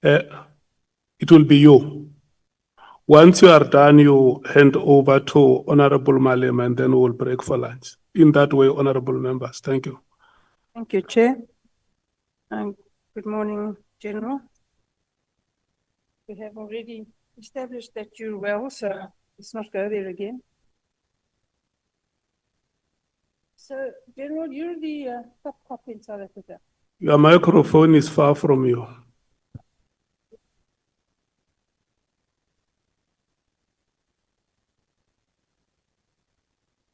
It will be you. Once you are done, you hand over to Honorable Malema, and then we will break for lunch. In that way, honorable members. Thank you. Thank you, Chair. Good morning, General. We have already established that you're well, so let's not go there again. So, General, you're the top cop in South Africa. Your microphone is far from you.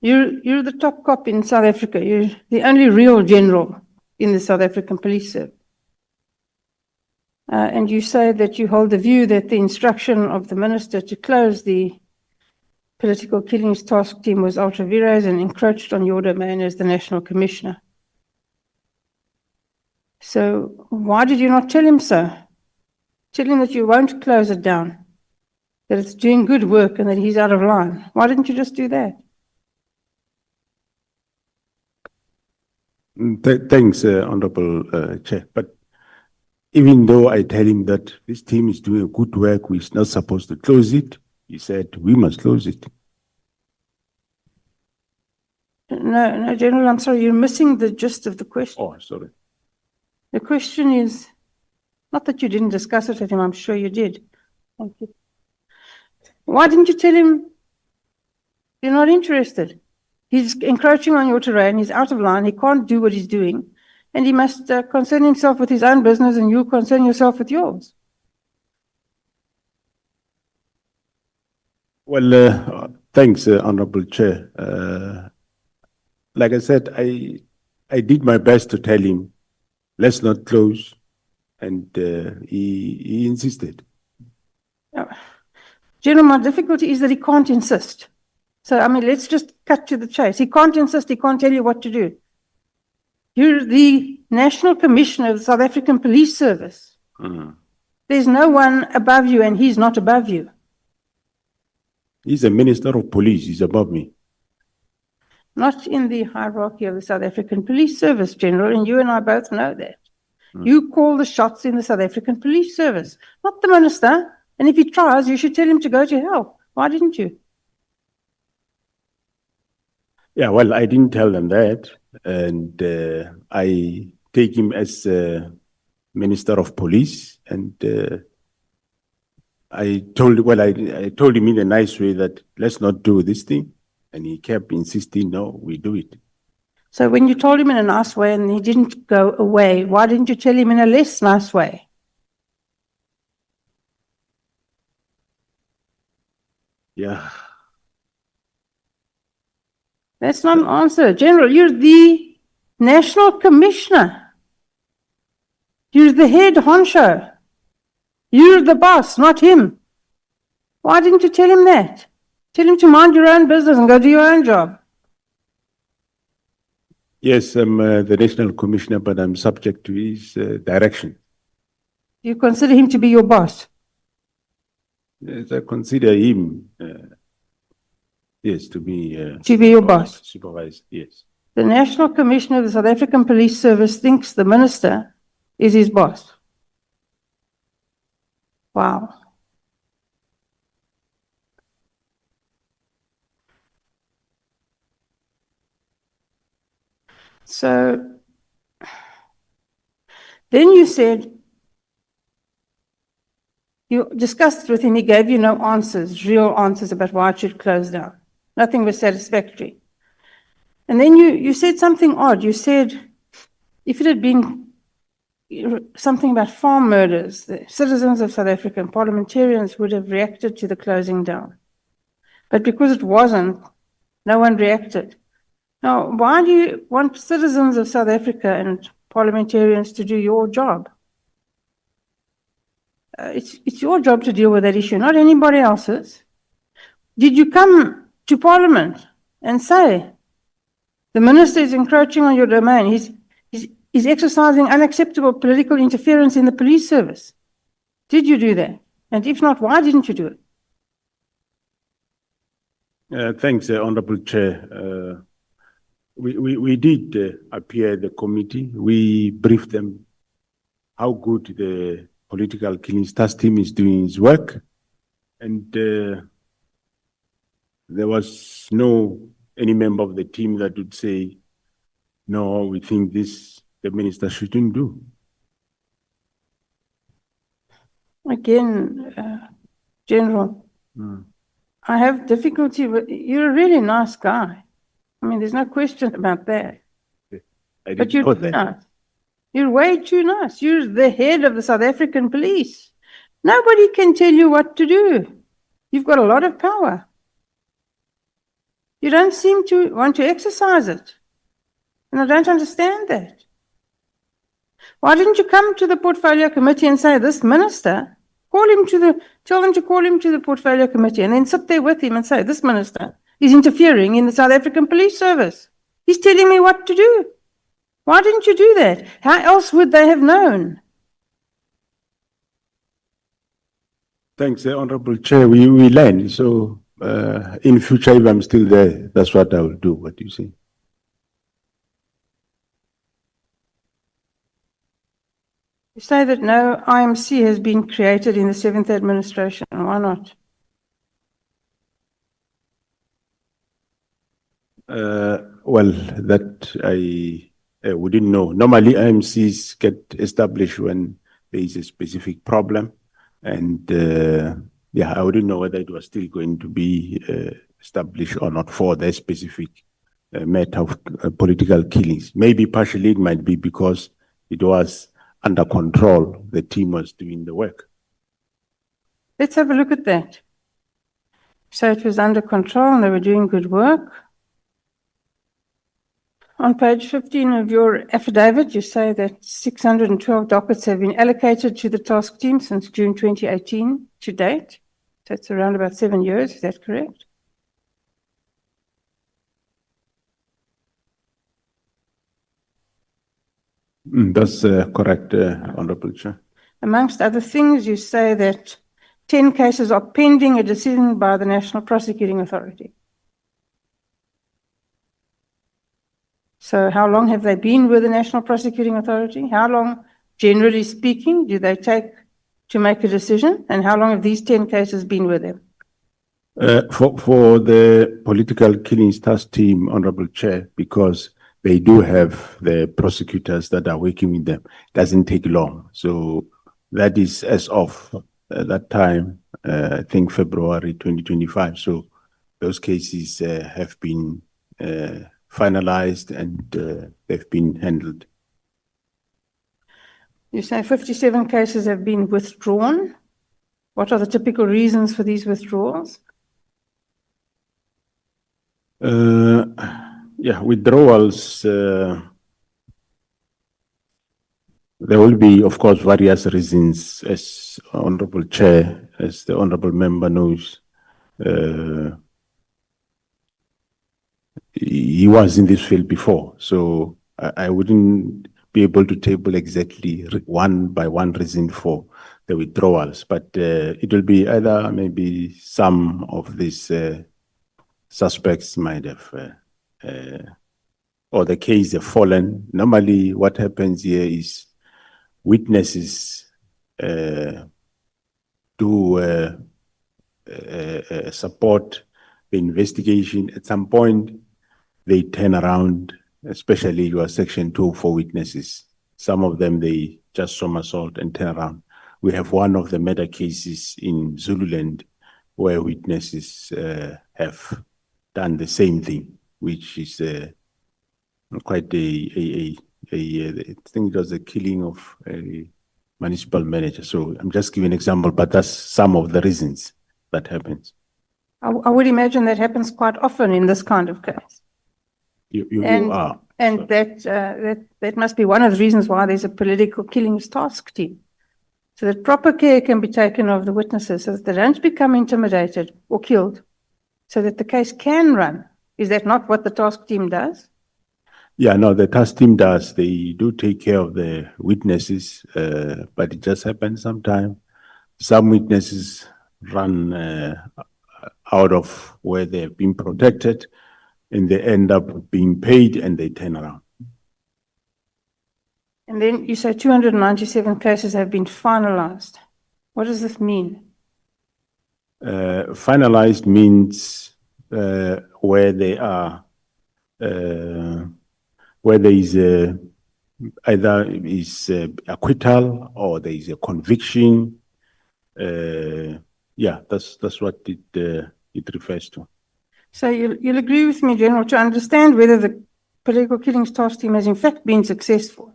You're the top cop in South Africa. You're the only real general in the South African Police Service. And you say that you hold the view that the instruction of the minister to close the political killings task team was ultra vires and encroached on your domain as the National Commissioner. So why did you not tell him so? Tell him that you won't close it down, that it's doing good work and that he's out of line. Why didn't you just do that? Thanks, Honorable Chair. But even though I tell him that this team is doing good work, we're not supposed to close it, he said we must close it. No, General, I'm sorry, you're missing the gist of the question. Oh, sorry. The question is, not that you didn't discuss it with him, I'm sure you did. Thank you. Why didn't you tell him you're not interested? He's encroaching on your terrain, he's out of line, he can't do what he's doing, and he must concern himself with his own business and you concern yourself with yours. Well, thanks, Honorable Chair. Like I said, I did my best to tell him, let's not close, and he insisted. General, my difficulty is that he can't insist. So, I mean, let's just cut to the chase. He can't insist, he can't tell you what to do. You're the National Commissioner of the South African Police Service. There's no one above you and he's not above you. He's a Minister of Police, he's above me. Not in the hierarchy of the South African Police Service, General, and you and I both know that. You call the shots in the South African Police Service, not the minister. And if he tries, you should tell him to go to hell. Why didn't you? Yeah, well, I didn't tell them that. And I take him as Minister of Police. And I told him in a nice way that let's not do this thing. And he kept insisting, no, we do it. So when you told him in a nice way and he didn't go away, why didn't you tell him in a less nice way? Yeah. That's not an answer. General, you're the National Commissioner. You're the head honcho. You're the boss, not him. Why didn't you tell him that? Tell him to mind your own business and go do your own job. Yes, I'm the National Commissioner, but I'm subject to his direction. You consider him to be your boss? Yes, I consider him, yes, to be your boss. Supervised, yes. The National Commissioner of the South African Police Service thinks the minister is his boss. Wow. So then you said, you discussed with him, he gave you no answers, real answers about why it should close down. Nothing was satisfactory. And then you said something odd. You said if it had been something about farm murders, the citizens of South Africa and parliamentarians would have reacted to the closing down. But because it wasn't, no one reacted. Now, why do you want citizens of South Africa and parliamentarians to do your job? It's your job to deal with that issue, not anybody else's. Did you come to Parliament and say, the minister is encroaching on your domain, he's exercising unacceptable political interference in the police service? Did you do that? And if not, why didn't you do it? Thanks, Honorable Chair. We did appear at the committee. We briefed them how good the political killings task team is doing its work, and there was any member of the team that would say, no, we think this the minister shouldn't do. Again, General, I have difficulty with, you're a really nice guy. I mean, there's no question about that. I But didn't you're know too that. nice. You're way too nice. You're the head of the South African police. Nobody can tell you what to do. You've got a lot of power. You don't seem to want to exercise it. And I don't understand that. Why didn't you come to the portfolio committee and say, this minister, tell them to call him to the portfolio committee and then sit there with him and say, this minister is interfering in the South African police service. He's telling me what to do. Why didn't you do that? How else would they have known? Thanks, Honorable Chair. We learn. So in future, if I'm still there, that's what I will do. What do you say? You say that no IMC has been created in the 7th administration. Why not? Well, that we didn't know. Normally, IMCs get established when there is a specific problem. And yeah, I wouldn't know whether it was still going to be established or not for that specific matter of political killings. Maybe partially it might be because it was under control. The team was doing the work. Let's have a look at that. So it was under control and they were doing good work. On page 15 of your affidavit, you say that 612 dockets have been allocated to the task team since June 2018 to date. So it's around about 7 years, is that correct? That's correct, Honorable Chair. Amongst other things, you say that 10 cases are pending a decision by the National Prosecuting Authority. So how long have they been with the National Prosecuting Authority? How long, generally speaking, do they take to make a decision? And how long have these 10 cases been with them? For the political killings task team, Honorable Chair, because they do have the prosecutors that are working with them, it doesn't take long. So that is as of that time, I think February 2025. So those cases have been finalized and they've been handled. You say 57 cases have been withdrawn. What are the typical reasons for these withdrawals? Yeah, withdrawals, there will be, of course, various reasons, as Honorable Chair, as the Honorable Member knows. He was in this field before, so I wouldn't be able to table exactly one by one reason for the withdrawals, but it will be either maybe some of these suspects might have, or the case have fallen. Normally, what happens here is witnesses do support the investigation. At some point, they turn around, especially your Section 204 witnesses. Some of them, they just somersault and turn around. We have one of the murder cases in Zululand where witnesses have done the same thing, which is quite I think it was the killing of a municipal manager. So I'm just giving an example, but that's some of the reasons that happens. I would imagine that happens quite often in this kind of case. You are. And that must be one of the reasons why there's a political killings task team. So that proper care can be taken of the witnesses so that they don't become intimidated or killed, so that the case can run. Is that not what the task team does? Yeah, no, the task team does. They do take care of the witnesses, but it just happens sometimes. Some witnesses run out of where they've been protected, and they end up being paid and they turn around. And then you say 297 cases have been finalized. What does this mean? Finalized means where they are, where there is either is acquittal or there is a conviction. Yeah, that's what it refers to. So you'll agree with me, General, to understand whether the political killings task team has in fact been successful.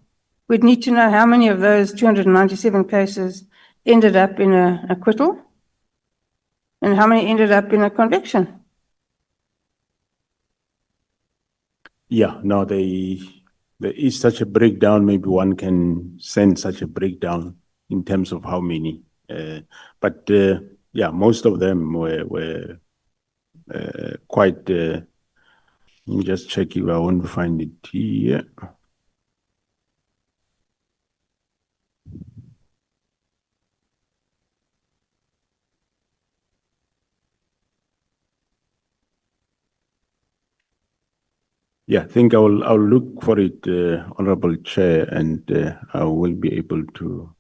We'd need to know how many of those 297 cases ended up in an acquittal and how many ended up in a conviction. Yeah, now there is such a breakdown. Maybe one can send such a breakdown in terms of how many. But yeah, most of them were quite. Let me just check if I won't find it here. Yeah, I think I'll look for it, Honorable Chair, and I will be able to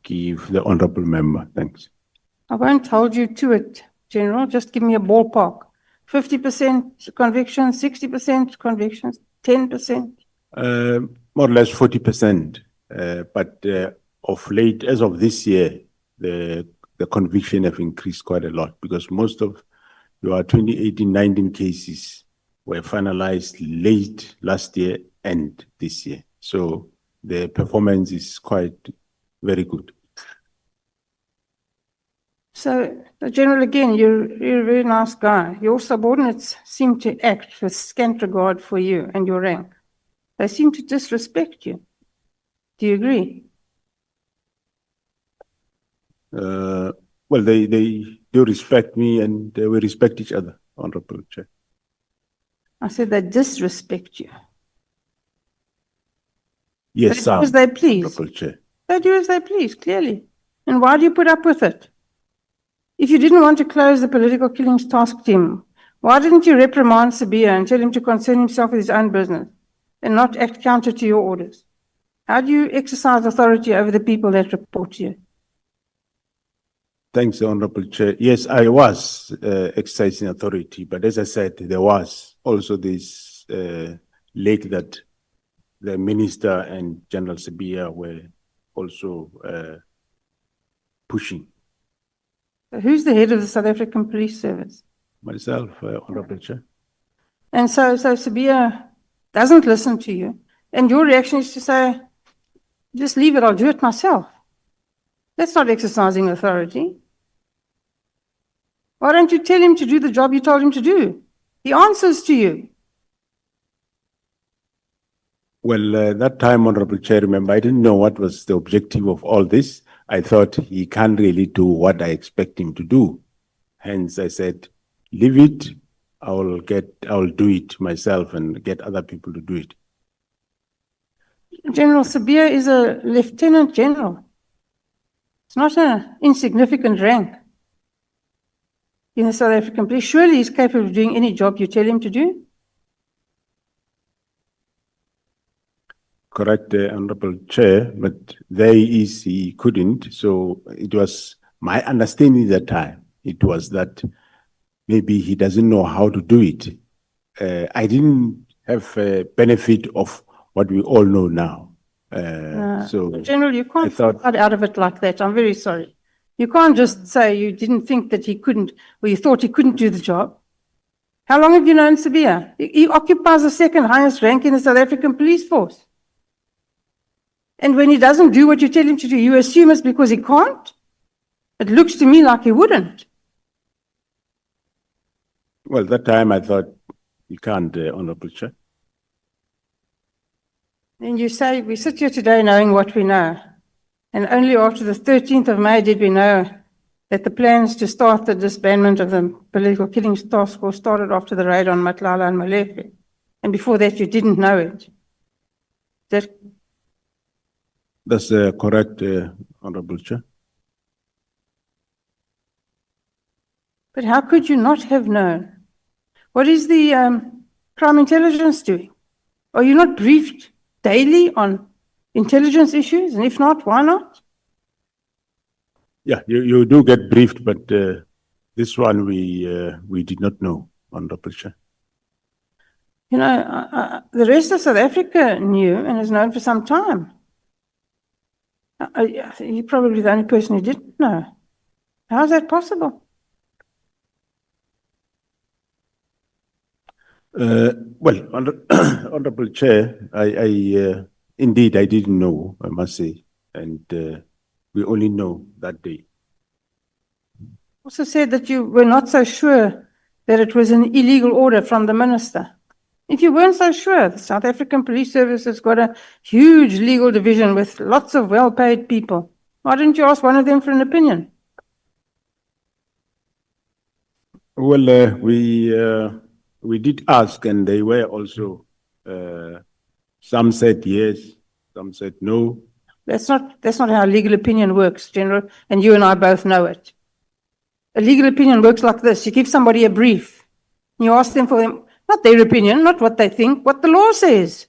give the Honorable Member. Thanks. I won't hold you to it, General. Just give me a ballpark. 50% convictions, 60% convictions, 10%. More or less 40%. But of late, as of this year, the conviction have increased quite a lot because most of your 2018-19 cases were finalized late last year and this year. So the performance is quite very good. So, General, again, you're a very nice guy. Your subordinates seem to act with scant regard for you and your rank. They seem to disrespect you. Do you agree? Well, they do respect me and we respect each other, Honorable Chair. I said they disrespect you. Yes, They sir. do as they please. Honorable Chair. They do as they please, clearly. And why do you put up with it? If you didn't want to close the political killings task team, why didn't you reprimand Sabia and tell him to concern himself with his own business and not act counter to your orders? How do you exercise authority over the people that report to you? Thanks, Honorable Chair. Yes, I was exercising authority, but as I said, there was also this lake that the Minister and General Sabia were also pushing. Who's the head of the South African Police Service? Myself, Honorable Chair. And so Sabia doesn't listen to you. And your reaction is to say, just leave it, I'll do it myself. That's not exercising authority. Why don't you tell him to do the job you told him to do? He answers to you. Well, that time, Honorable Chair, remember, I didn't know what was the objective of all this. I thought he can't really do what I expect him to do. Hence, I said, leave it. I'll do it myself and get other people to do it. General Sabia is a lieutenant general. It's not an insignificant rank in the South African police. Surely he's capable of doing any job you tell him to do. Correct, Honorable Chair, but he couldn't. So it was my understanding at that time. It was that maybe he doesn't know how to do it. I didn't have a benefit of what we all know now. So General, you can't thought- cut out of it like that. I'm very sorry. You can't just say you didn't think that he couldn't, or you thought he couldn't do the job. How long have you known Sabia? He occupies the second highest rank in the South African police force. And when he doesn't do what you tell him to do, you assume it's because he can't? It looks to me like he wouldn't. Well, that time I thought you can't, Honorable Chair. Then you say, we sit here today knowing what we know. And only after the 13th of May did we know that the plans to start the disbandment of the political killings task force started after the raid on Matlala and Molefe. And before that, you didn't know it. That's correct, Honorable Chair. But how could you not have known? What is the crime intelligence doing? Are you not briefed daily on intelligence issues? And if not, why not? Yeah, you do get briefed, but this one we did not know, Honorable Chair. You know, the rest of South Africa knew and has known for some time. You're probably the only person who didn't know. How is that possible? Well, Honorable Chair, indeed I didn't know, I must say, and we only know that day. Also said that you were not so sure that it was an illegal order from the minister. If you weren't so sure, the South African Police Service has got a huge legal division with lots of well-paid people. Why didn't you ask one of them for an opinion? Well, we did ask, and they were also, some said yes, some said no. That's not how legal opinion works, General, and you and I both know it. A legal opinion works like this. You give somebody a brief. You ask them for them, not their opinion, not what they think, what the law says.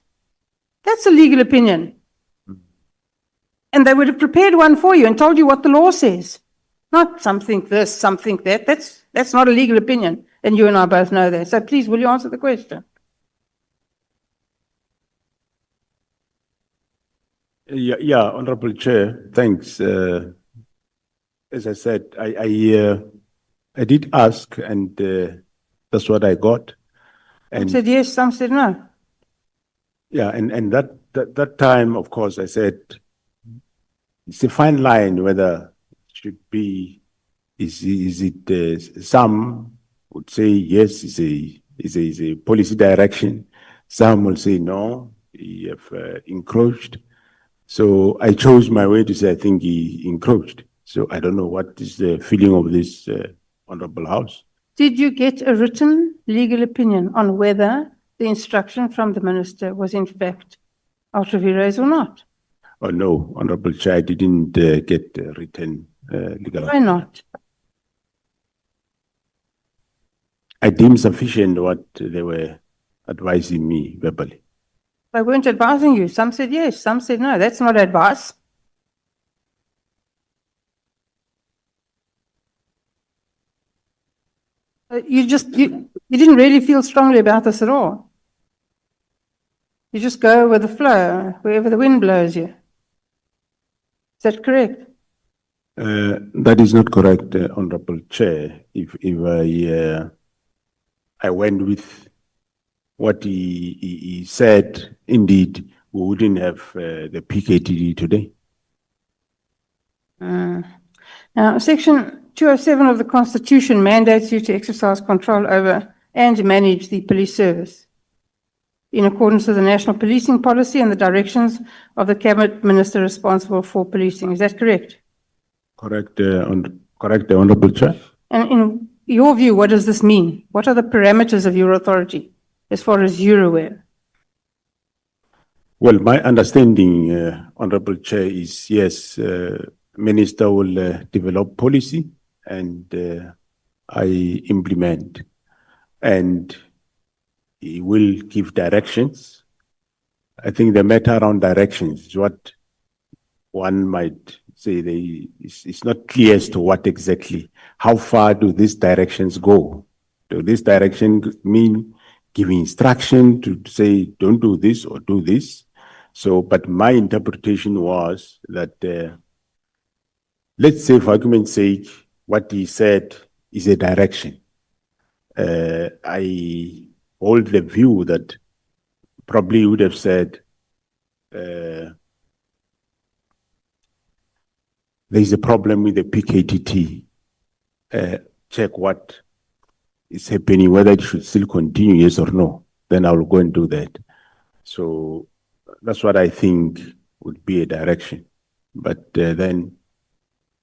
That's a legal opinion. And they would have prepared one for you and told you what the law says. Not something this, something that. That's not a legal opinion. And you and I both know that. So please, will you answer the question? Yeah, Honorable Chair, thanks. As I said, I did ask, and that's what I got. Some And said yes, some said no. yeah, and that time, of course, I said it's a fine line whether it should be. Is it some would say yes, is a policy direction. Some will say no, you have encroached. So I chose my way to say I think he encroached. So I don't know what is the feeling of this Honorable House. Did you get a written legal opinion on whether the instruction from the minister was in fact ultra vires or not? Oh no, Honorable Chair, I didn't get written legal. Why not? I deemed sufficient what they were advising me verbally. They weren't advising you. Some said yes, some said no. That's not advice. You didn't really feel strongly about this at all. You just go with the flow, wherever the wind blows you. Is that correct? That is not correct, Honorable Chair. If I went with what he said, indeed, we wouldn't have the PKTD today. Now, Section 207 of the Constitution mandates you to exercise control over and manage the police service in accordance with the national policing policy and the directions of the cabinet minister responsible for policing. Is that correct? Correct, correct, Honorable Chair. And in your view, what does this mean? What are the parameters of your authority as far as you're aware? Well, my understanding, Honorable Chair, is yes, Minister will develop policy and I implement, and he will give directions. I think the matter around directions is what one might say it's not clear as to what exactly, how far do these directions go? Do these directions mean giving instruction to say, don't do this or do this? So, but my interpretation was that, let's say for argument's sake, what he said is a direction. I hold the view that probably would have said, there's a problem with the PKTT. Check what is happening, whether it should still continue, yes or no. Then I will go and do that. So that's what I think would be a direction. But then,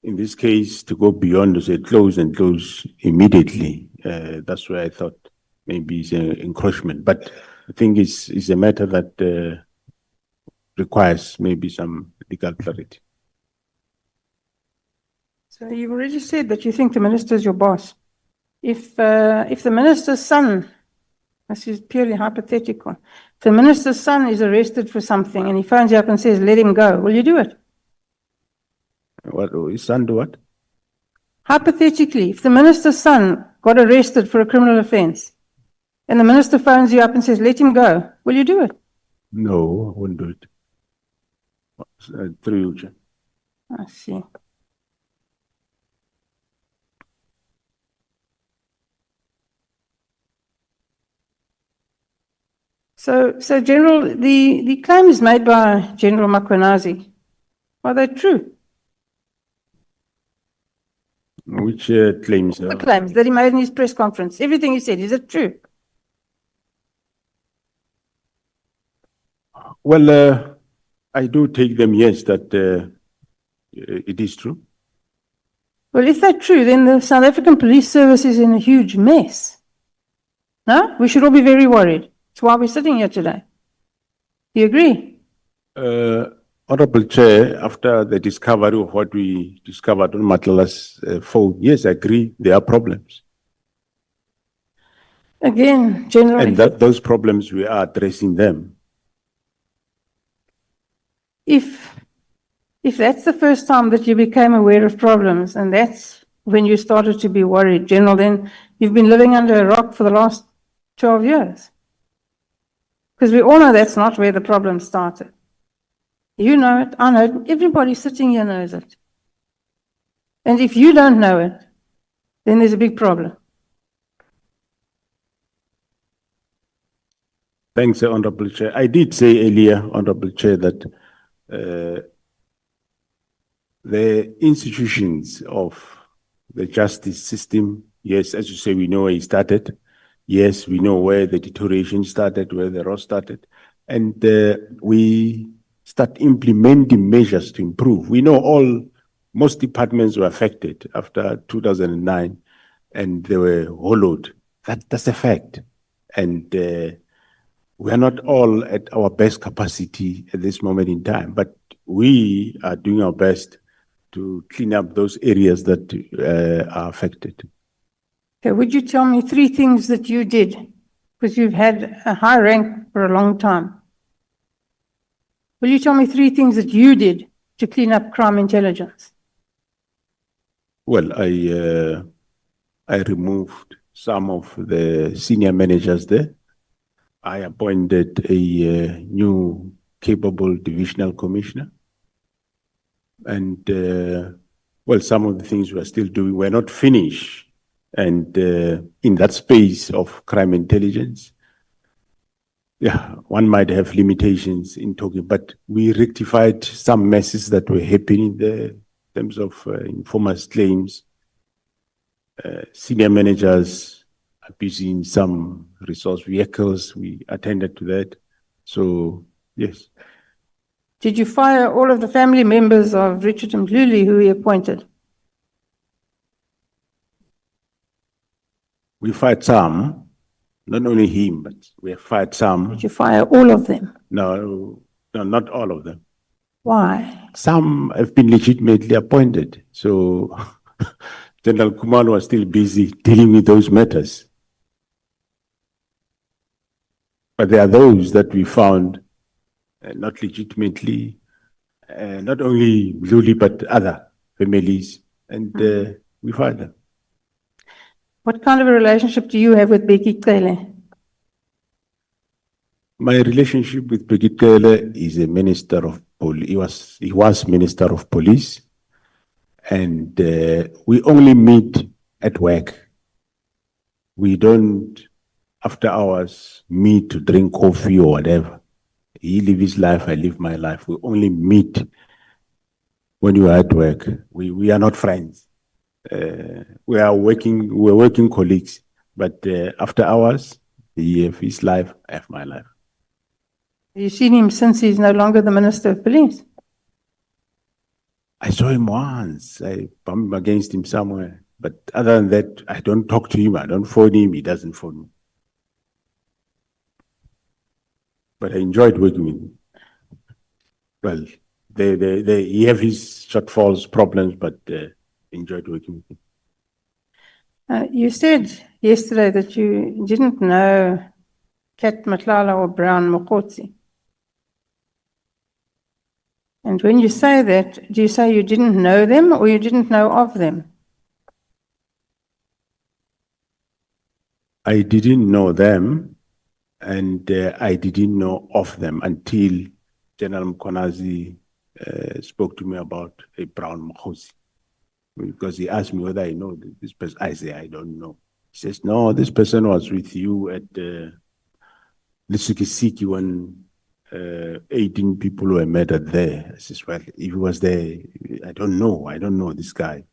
in this case, to go beyond to say close and close immediately, that's where I thought maybe it's an encroachment. But I think it's a matter that requires maybe some legal clarity. So you've already said that you think the minister is your boss. If the minister's son This is purely hypothetical. If the minister's son is arrested for something and he phones you up and says, let him go, will you do it? What, his son do what? Hypothetically, if the minister's son got arrested for a criminal offense and the minister phones you up and says, let him go, will you do it? No, I wouldn't do it. Through you, Chair. I see. So General, the claims made by General Makwenazi, are they true? Which claims? The claims that he made in his press conference, everything he said, is it true? Well, I do take them, yes, that it is true. Well, if they're true, then the South African Police Service is in a huge mess. No? We should all be very worried. That's why we're sitting here today. Do you agree? Honorable Chair, after the discovery of what we discovered on Matlala's phone, yes, I agree, there are problems. Again, General, And that those problems, we are addressing them. if that's the first time that you became aware of problems and that's when you started to be worried, General, then you've been living under a rock for the last 12 years. Because we all know that's not where the problem started. You know it, I know it, everybody sitting here knows it. And if you don't know it, then there's a big problem. Thanks, Honorable Chair. I did say earlier, Honorable Chair, that the institutions of the justice system, yes, as you say, we know where it started. Yes, we know where the deterioration started, where the rot started. And we start implementing measures to improve. We know most departments were affected after 2009 and they were hollowed. That's a fact. And we are not all at our best capacity at this moment in time, but we are doing our best to clean up those areas that are affected. Okay, would you tell me 3 things that you did? Because you've had a high rank for a long time. Will you tell me 3 things that you did to clean up crime intelligence? Well, I removed some of the senior managers there. I appointed a new capable divisional commissioner. And, well, some of the things we're still doing, we're not finished. And in that space of crime intelligence, yeah, one might have limitations in talking, but we rectified some messes that were happening there in terms of informers' claims, senior managers abusing some resource vehicles. We attended to that. So, yes. Did you fire all of the family members of Richard Mdluli who he appointed? We fired some, not only him, but we have fired some. Did you fire all of them? No, not all of them. Why? Some have been legitimately appointed. So General Kumalo was still busy dealing with those matters. But there are those that we found not legitimately, not only Mdluli, but other families, and we fired them. What kind of a relationship do you have with Becky Cele? My relationship with Brigitte Cele is a minister of police. He was minister of police, and we only meet at work. We don't, after hours, meet to drink coffee or whatever. He lives his life, I live my life. We only meet when you are at work. We are not friends. We're working colleagues, but after hours, he has his life, I have my life. Have you seen him since he's no longer the Minister of Police? I saw him once. I bumped against him somewhere. But other than that, I don't talk to him. I don't phone him. He doesn't phone me. But I enjoyed working with him. Well, he have his shortfalls, problems, but enjoyed working with him. You said yesterday that you didn't know Cat Matlala or Brown Mokotsi. And when you say that, do you say you didn't know them or you didn't know of them? I didn't know them, and I didn't know of them until General Mkonazi spoke to me about a Brown Mokotsi. Because he asked me whether I know this person. I say, I don't know. He says, no, this person was with you at Lisukisiki when 18 people were murdered there. I says, well, if he was there, I don't know this guy.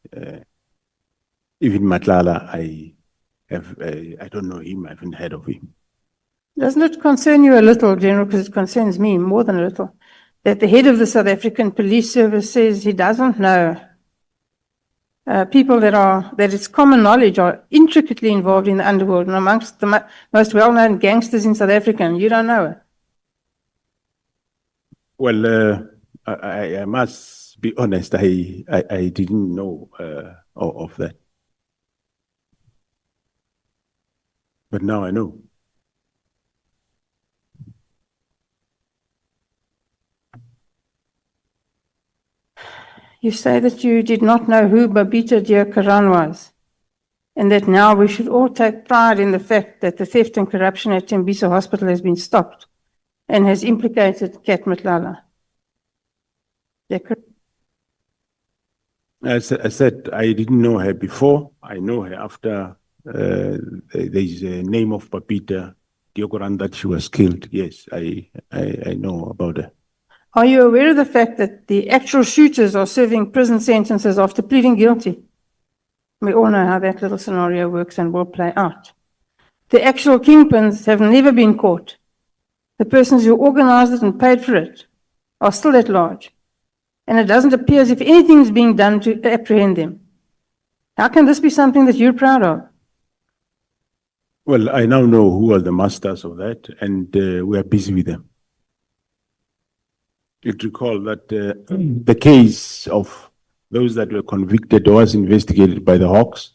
Even Matlala, I don't know him, I haven't heard of him. Doesn't it concern you a little, General, because it concerns me more than a little, that the head of the South African Police Service says he doesn't know people that it's common knowledge are intricately involved in the underworld and amongst the most well-known gangsters in South Africa, and you don't know it? Well, I must be honest, I didn't know of that. But now I know. You say that you did not know who Babita Diakaran was, and that now we should all take pride in the fact that the theft and corruption at Tembisa Hospital has been stopped and has implicated Cat Matlala. I said I didn't know her before. I know her after there's a name of Babita Diakaran that she was killed. Yes, I know about her. Are you aware of the fact that the actual shooters are serving prison sentences after pleading guilty? We all know how that little scenario works and will play out. The actual kingpins have never been caught. The persons who organized it and paid for it are still at large. And it doesn't appear as if anything is being done to apprehend them. How can this be something that you're proud of? Well, I now know who are the masters of that, and we are busy with them. You'd recall that the case of those that were convicted was investigated by the Hawks,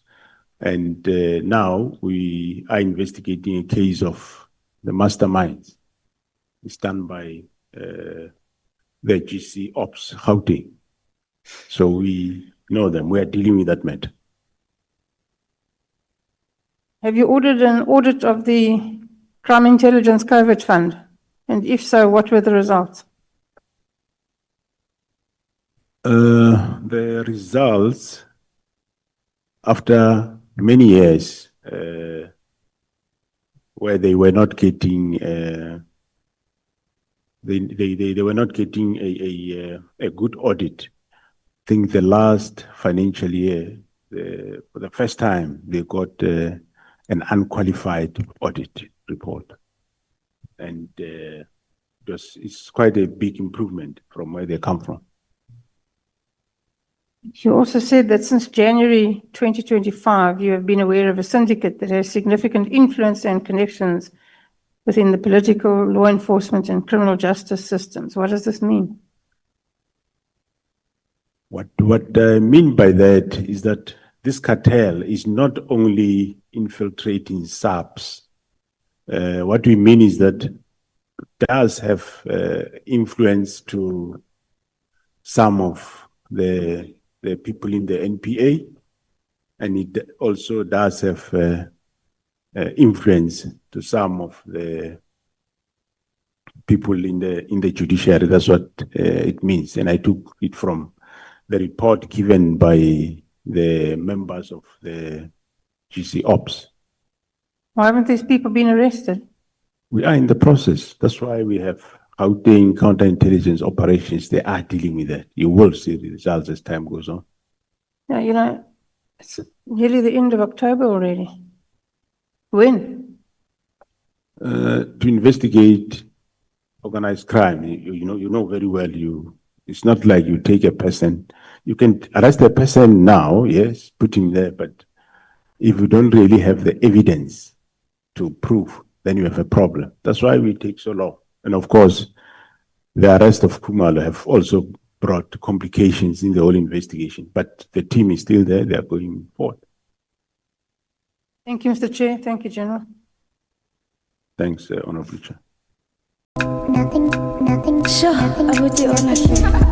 and now we are investigating a case of the masterminds. It's done by the GC Ops Gauteng. So we know them. We are dealing with that matter. Have you ordered an audit of the Crime Intelligence Covert Fund? And if so, what were the results? The results, after many years, where they were not getting, they were not getting a good audit. I think the last financial year, for the first time, they got an unqualified audit report, and it's quite a big improvement from where they come from. You also said that since January 2025, you have been aware of a syndicate that has significant influence and connections within the political, law enforcement, and criminal justice systems. What does this mean? What I mean by that is that this cartel is not only infiltrating SAPS. What we mean is that it does have influence to some of the people in the NPA, and it also does have influence to some of the people in the judiciary. That's what it means, and I took it from the report given by the members of the GC Ops. Why haven't these people been arrested? We are in the process. That's why we have Gauteng counterintelligence operations. They are dealing with that. You will see the results as time goes on. Yeah, you know, it's nearly the end of October already. When? To investigate organized crime, you know very well. It's not like you take a person. You can arrest a person now, yes, put him there, but if you don't really have the evidence to prove, then you have a problem. That's why we take so long. And of course, the arrest of Khumalo have also brought complications in the whole investigation, but the team is still there. They are going forward. Thank you, Mr. Chair. Thank you, General. Thanks, Honorable Chair. Sure, abuti olahle.